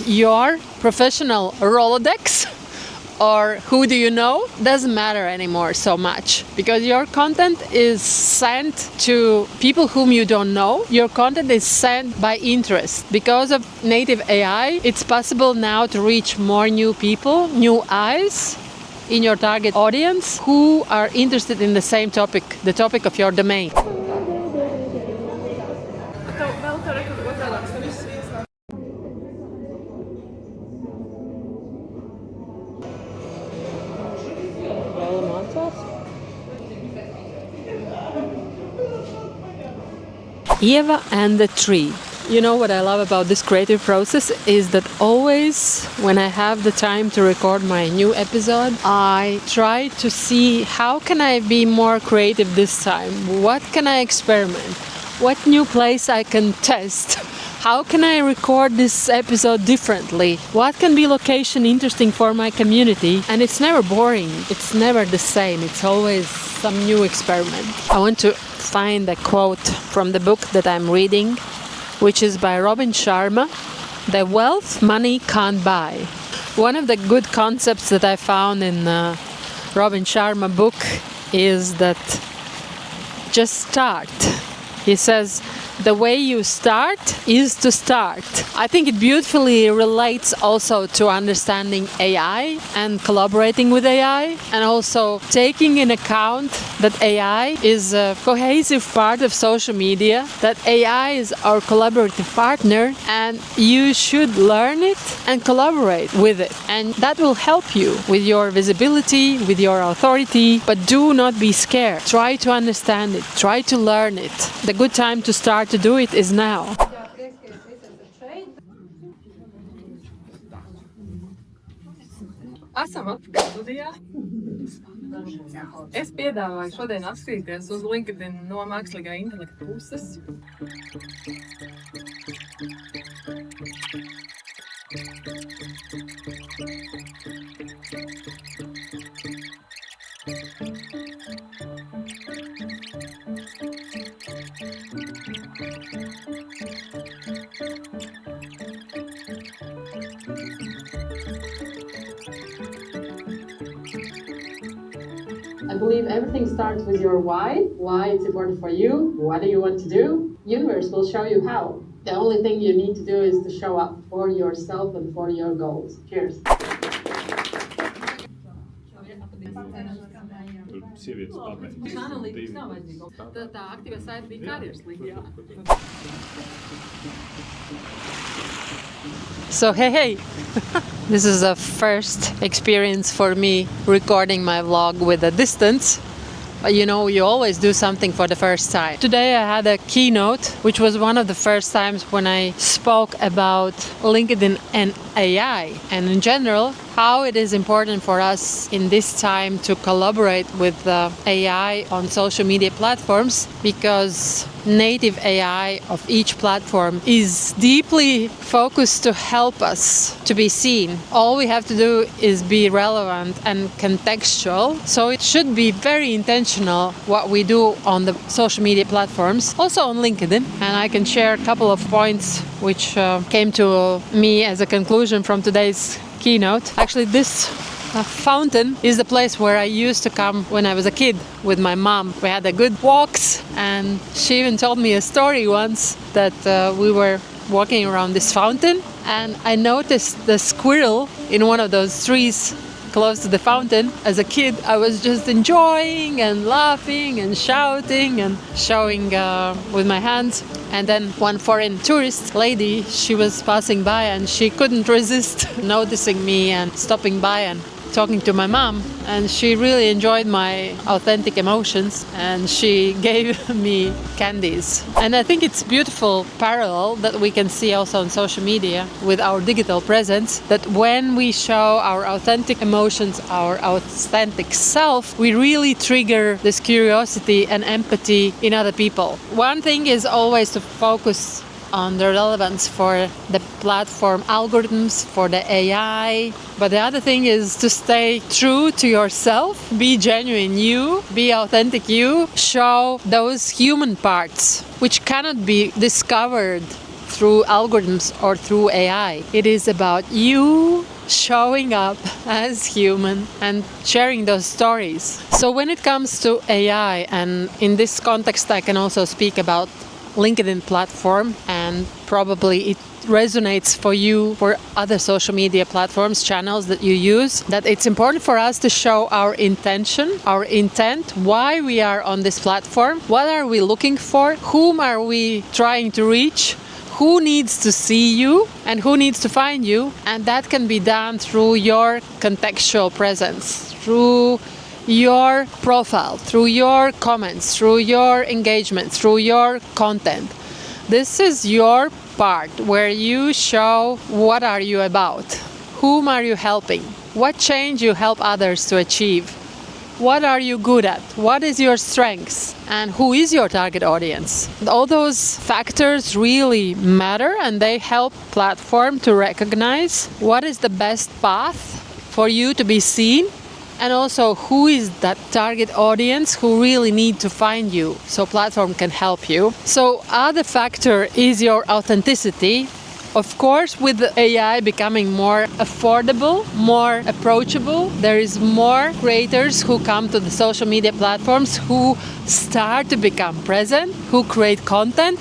your professional Rolodex or who do you know doesn't matter anymore so much, because your content is sent to people whom you don't know. Your content is sent by interest. Because of native AI, it's possible now to reach more new people, new eyes in your target audience who are interested in the same topic, the topic of your domain. Ieva and the tree. You know what I love about this creative process is that always when I have the time to record my new episode, I try to see how can I be more creative this time? What can I experiment? What new place I can test? How can I record this episode differently? What can be location interesting for my community? And it's never boring. It's never the same. It's always some new experiment. I want to find a quote from the book that I'm reading, which is by Robin Sharma, "The wealth money can't buy." One of the good concepts that I found in Robin Sharma book is that just start. He says, the way you start is to start. I think it beautifully relates also to understanding AI and collaborating with AI, and also taking in account that AI is a cohesive part of social media, that AI is our collaborative partner, and you should learn it and collaborate with it. And that will help you with your visibility, with your authority, but do not be scared. Try to understand it, try to learn it. The good time to start to do it is now. Esam atpakaļ studijā. Es piedāvāju šodien apskatīties uz LinkedIn no mākslīgā intelekta puses. I believe everything starts with your why it's important for you, what do you want to do? Universe will show you how. The only thing you need to do is to show up for yourself and for your goals. Cheers. So hey, this is a first experience for me recording my vlog with a distance. You know, you always do something for the first time. Today I had a keynote, which was one of the first times when I spoke about LinkedIn and AI, and in general, how it is important for us in this time to collaborate with AI on social media platforms, because native AI of each platform is deeply focused to help us to be seen. All we have to do is be relevant and contextual. So it should be very intentional what we do on the social media platforms, also on LinkedIn. And I can share a couple of points which came to me as a conclusion from today's keynote. Actually, this fountain is the place where I used to come when I was a kid with my mom. We had a good walks, and she even told me a story once that we were walking around this fountain, and I noticed the squirrel in one of those trees close to the fountain. As a kid, I was just enjoying and laughing and shouting and showing with my hands. And then one foreign tourist lady, she was passing by and she couldn't resist noticing me and stopping by and talking to my mom, and she really enjoyed my authentic emotions, and she gave me candies. And I think it's beautiful parallel that we can see also on social media with our digital presence, that when we show our authentic emotions, our authentic self, we really trigger this curiosity and empathy in other people. One thing is always to focus on the relevance for the platform algorithms, for the AI. But the other thing is to stay true to yourself, be genuine you, be authentic you, show those human parts which cannot be discovered through algorithms or through AI. It is about you showing up as human and sharing those stories. So when it comes to AI, and in this context I can also speak about LinkedIn platform, and probably it resonates for you for other social media platforms, channels that you use, that it's important for us to show our intention, our intent, why we are on this platform, what are we looking for, whom are we trying to reach, who needs to see you and who needs to find you. And that can be done through your contextual presence, through your profile, through your comments, through your engagement, through your content. This is your part where you show what are you about, whom are you helping, what change you help others to achieve, what are you good at, what is your strengths, and who is your target audience. All those factors really matter, and they help platform to recognize what is the best path for you to be seen, and also who is that target audience who really need to find you, so platform can help you. So other factor is your authenticity. Of course, with the AI becoming more affordable, more approachable, there is more creators who come to the social media platforms who start to become present, who create content,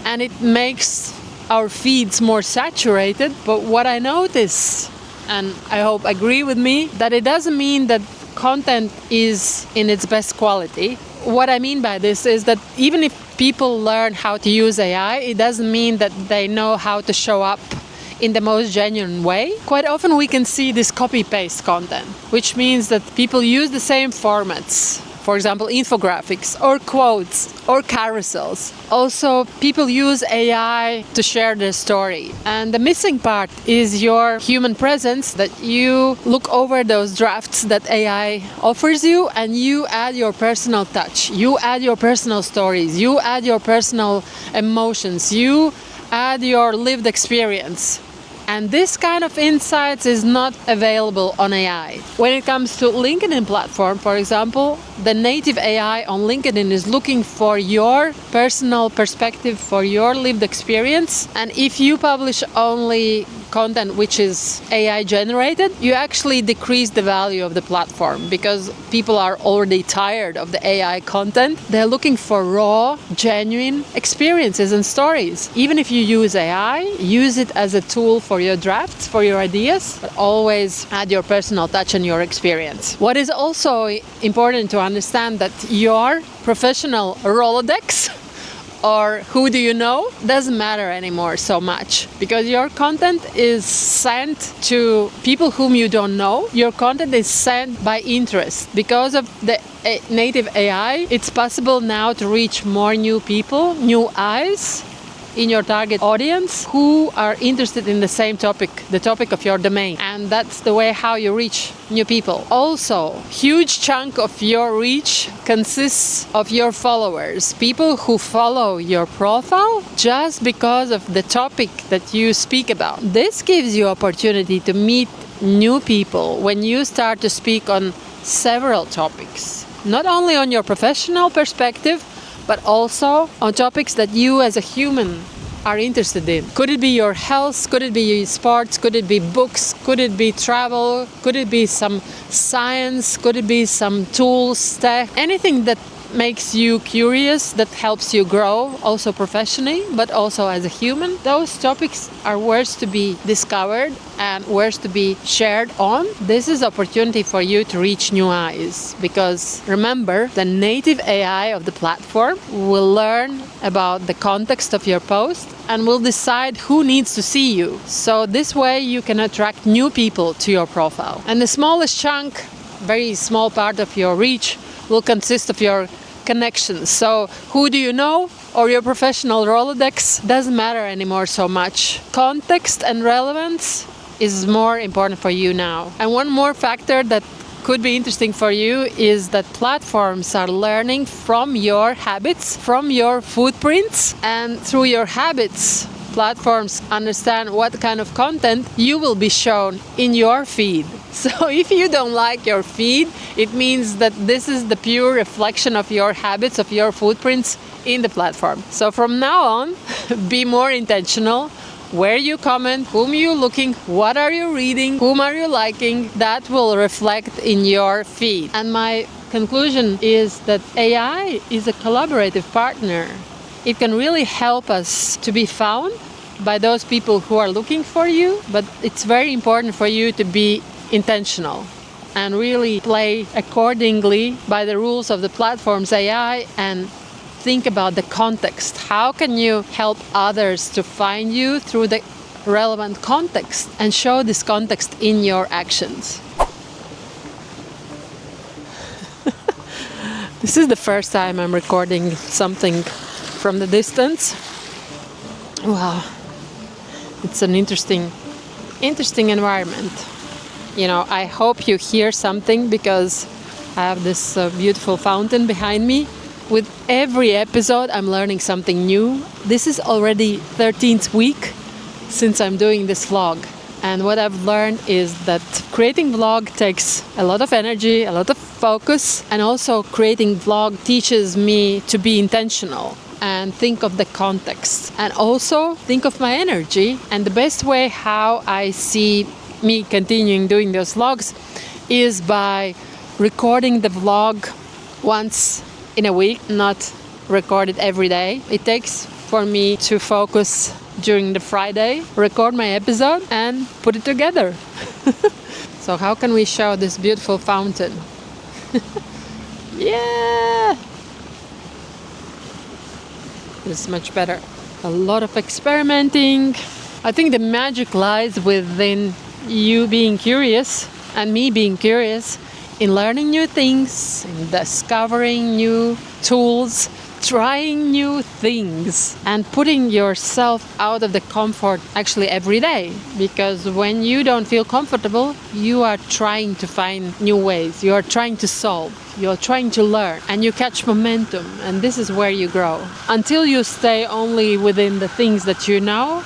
and it makes our feeds more saturated. But what I notice, and I hope agree with me, that it doesn't mean that content is in its best quality. What I mean by this is that even if people learn how to use AI, it doesn't mean that they know how to show up in the most genuine way. Quite often we can see this copy-paste content, which means that people use the same formats. For example, infographics or quotes or carousels. Also, people use AI to share their story. And the missing part is your human presence, that you look over those drafts that AI offers you and you add your personal touch. You add your personal stories. You add your personal emotions. You add your lived experience. And this kind of insights is not available on AI. When it comes to LinkedIn platform, for example, the native AI on LinkedIn is looking for your personal perspective, for your lived experience. And if you publish only content which is AI generated, you actually decrease the value of the platform, because people are already tired of the AI content. They're looking for raw, genuine experiences and stories. Even if you use AI, use it as a tool for your drafts, for your ideas, but always add your personal touch and your experience. What is also important to understand, that your professional Rolodex or who do you know doesn't matter anymore so much, because your content is sent to people whom you don't know. Your content is sent by interest. Because of the native AI, it's possible now to reach more new people, new eyes in your target audience who are interested in the same topic, the topic of your domain. And that's the way how you reach new people. Also, huge chunk of your reach consists of your followers, people who follow your profile just because of the topic that you speak about. This gives you opportunity to meet new people when you start to speak on several topics, not only on your professional perspective, but also on topics that you as a human are interested in. Could it be your health? Could it be sports? Could it be books? Could it be travel? Could it be some science? Could it be some tools, tech? Anything that makes you curious, that helps you grow also professionally, but also as a human. Those topics are worth to be discovered and worth to be shared on. This is opportunity for you to reach new eyes, because remember, the native AI of the platform will learn about the context of your post and will decide who needs to see you. So this way you can attract new people to your profile. And the smallest chunk, very small part of your reach, will consist of your connections. So who do you know, or your professional Rolodex, doesn't matter anymore so much. Context and relevance is more important for you now. And one more factor that could be interesting for you is that platforms are learning from your habits, from your footprints, and through your habits, platforms understand what kind of content you will be shown in your feed. So if you don't like your feed, it means that this is the pure reflection of your habits, of your footprints in the platform. So from now on, be more intentional. Where you comment, whom you looking, what are you reading, whom are you liking, that will reflect in your feed. And my conclusion is that AI is a collaborative partner. It can really help us to be found by those people who are looking for you, but it's very important for you to be intentional and really play accordingly by the rules of the platform's AI and think about the context. How can you help others to find you through the relevant context and show this context in your actions? This is the first time I'm recording something from the distance. Wow, it's an interesting environment. You know, I hope you hear something because I have this beautiful fountain behind me. With every episode, I'm learning something new. This is already 13th week since I'm doing this vlog. And what I've learned is that creating vlog takes a lot of energy, a lot of focus, and also creating vlog teaches me to be intentional and think of the context and also think of my energy. And the best way how I see me continuing doing those vlogs is by recording the vlog once in a week, not record it every day. It takes for me to focus during the Friday, record my episode and put it together. So how can we show this beautiful fountain? Yeah! This is much better. A lot of experimenting. I think the magic lies within you being curious and me being curious in learning new things, in discovering new tools, trying new things, and putting yourself out of the comfort actually every day. Because when you don't feel comfortable, you are trying to find new ways, you are trying to solve, you're trying to learn, and you catch momentum, and this is where you grow. Until you stay only within the things that you know,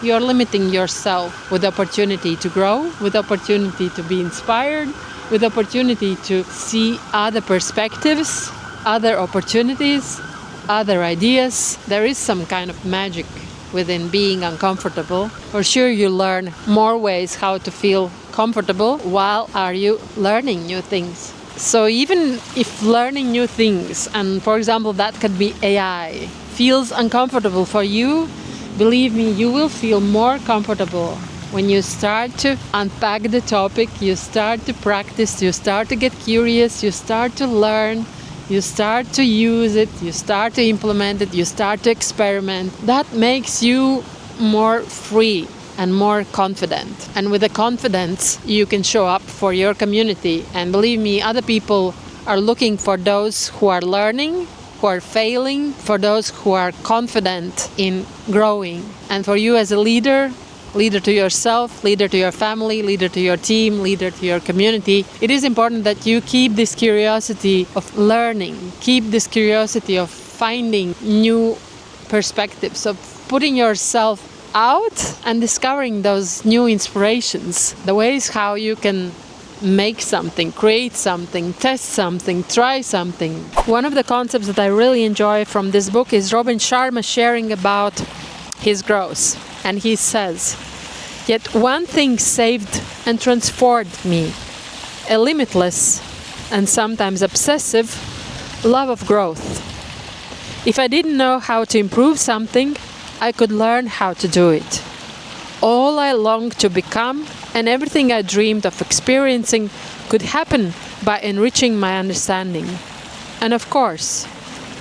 you're limiting yourself with the opportunity to grow, with the opportunity to be inspired, with the opportunity to see other perspectives, other opportunities, other ideas. There is some kind of magic within being uncomfortable. For sure you learn more ways how to feel comfortable while are you learning new things. So even if learning new things, and for example that could be AI, feels uncomfortable for you, believe me, you will feel more comfortable when you start to unpack the topic, you start to practice, you start to get curious, you start to learn, you start to use it, you start to implement it, you start to experiment. That makes you more free and more confident. And with the confidence, you can show up for your community. And believe me, other people are looking for those who are learning, who are failing, for those who are confident in growing. And for you as a leader to yourself, leader to your family, leader to your team, leader to your community, it is important that you keep this curiosity of learning, keep this curiosity of finding new perspectives, of putting yourself out and discovering those new inspirations, the ways how you can make something, create something, test something, try something. One of the concepts that I really enjoy from this book is Robin Sharma sharing about his growth. And he says, "Yet one thing saved and transformed me, a limitless and sometimes obsessive love of growth. If I didn't know how to improve something, I could learn how to do it. All I longed to become and everything I dreamed of experiencing could happen by enriching my understanding. And of course,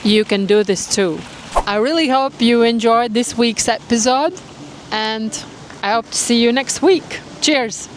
you can do this too." I really hope you enjoyed this week's episode, and I hope to see you next week. Cheers!